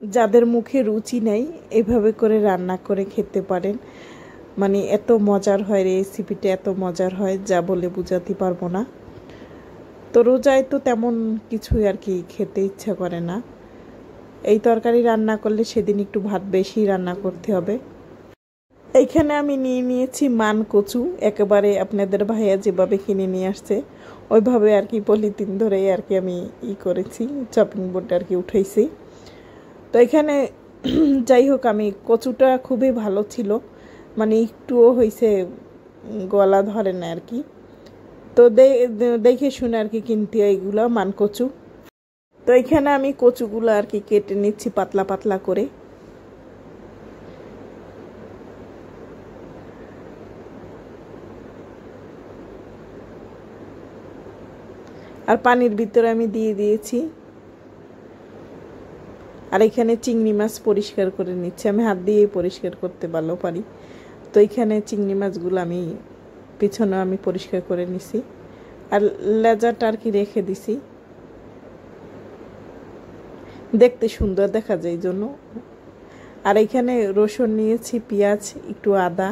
যাদের মুখে রুচি নেই এভাবে করে রান্না করে খেতে পারেন। মানে এত মজার হয়, রেসিপিটা এত মজার হয় যা বলে বোঝাতে পারবো না। তো রোজায় তো তেমন কিছুই আর কি খেতে ইচ্ছা করে না। এই তরকারি রান্না করলে সেদিন একটু ভাত বেশি রান্না করতে হবে। এইখানে আমি নিয়ে নিয়েছি মান কচু, একেবারে আপনাদের ভাইয়া যেভাবে কিনে নিয়ে আসছে ওইভাবে আর কি পলিথিন ধরে আর কি আমি করেছি, চপিং বোর্ডে আর কি উঠাইছি। তো এখানে যাই হোক, আমি কচুটা খুবই ভালো ছিল, মানে একটুও হয়েছে গলা ধরে না আর কি। তো দেখে শুনে আর কি কিনতে হয় এগুলো মান কচু। তো এখানে আমি কচুগুলো আর কি কেটে নিচ্ছি পাতলা পাতলা করে। আর পানির ভিতরে আমি দিয়ে দিয়েছি। আর এখানে চিংড়ি মাছ পরিষ্কার করে নিচ্ছি, আমি হাত দিয়েই পরিষ্কার করতে ভালো পারি। তো এখানে চিংড়ি মাছগুলো আমি পিছনে আমি পরিষ্কার করে নিছি, আর লেজাটা আর কি রেখে দিছি, দেখতে সুন্দর দেখা যায় এই জন্য। আর এখানে রসুন নিয়েছি, পেঁয়াজ, একটু আদা,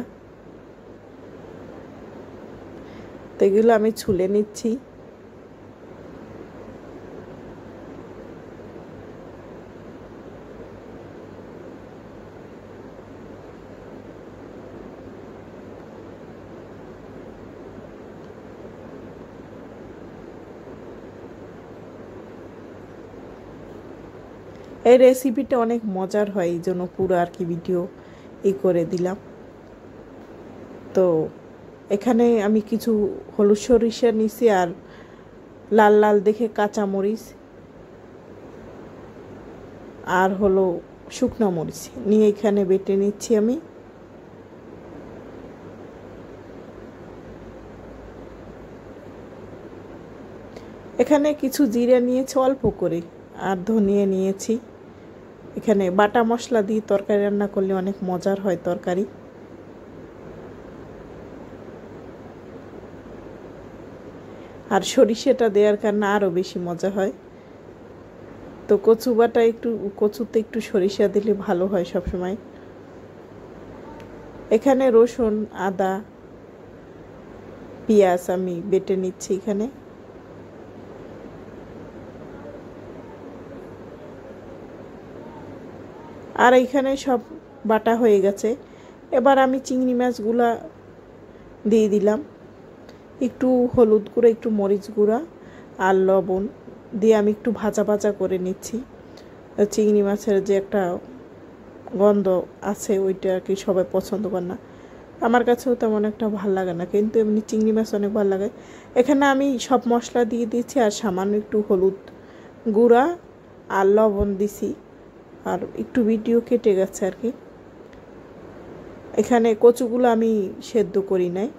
তো এগুলো আমি ছুলে নিচ্ছি। এই রেসিপিটা অনেক মজার হয়, এই জন্য পুরো আর কি ভিডিও করে দিলাম। তো এখানে আমি কিছু হলুদ সরিষা নিছি, আর লাল লাল দেখে কাঁচামরিচ, আর হলো শুকনো মরিচ নিয়ে এখানে বেটে নিচ্ছি আমি। এখানে কিছু জিরা নিয়েছি অল্প করে, আর ধনিয়া নিয়েছি। এখানে বাটা মশলা দিয়ে তরকারি রান্না করলে অনেক মজার হয় তরকারি। আর সরিষাটা দেওয়ার কারণে আরও বেশি মজা হয়। তো কচু বাটা কচুতে একটু সরিষা দিলে ভালো হয় সবসময়। এখানে রসুন, আদা, পেঁয়াজ আমি বেটে নিচ্ছি এখানে। আর এখানে সব বাটা হয়ে গেছে। এবার আমি চিংড়ি মাছগুলা দিয়ে দিলাম, একটু হলুদ গুঁড়া, একটু মরিচ গুঁড়া আর লবণ দিয়ে আমি একটু ভাজা ভাজা করে নিচ্ছি। চিংড়ি মাছের যে একটা গন্ধ আছে ওইটা আর কি সবাই পছন্দ করে না, আমার কাছেও তেমন একটা ভালো লাগে না, কিন্তু এমনি চিংড়ি মাছ অনেক ভালো লাগে। এখানে আমি সব মশলা দিয়ে দিচ্ছি, আর সামান্য একটু হলুদ গুঁড়া আর লবণ দিছি, আর একটু ভিডিও কেটে গেছে আর কি। এখানে কচুগুলো আমি সেদ্ধ করি নাই,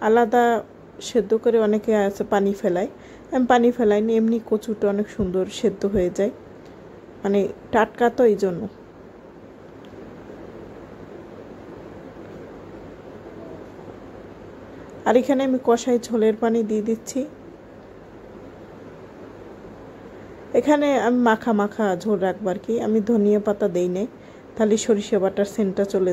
আলাদা সেদ্ধ করে অনেকে আছে পানি ফেলায়, আমি পানি ফেলাইনি, এমনি কচুটা অনেক সুন্দর সেদ্ধ হয়ে যায়, মানে টাটকা তো এই জন্য। আর এখানে আমি কষাই ঝোলের পানি দিয়ে দিচ্ছি। এখানে আমি মাখা মাখা ঝোল রাখবো আর কি, আমি ধনিয়া পাতা দেই নাই, তাহলে সরিষা বাটার সেন্টটা চলে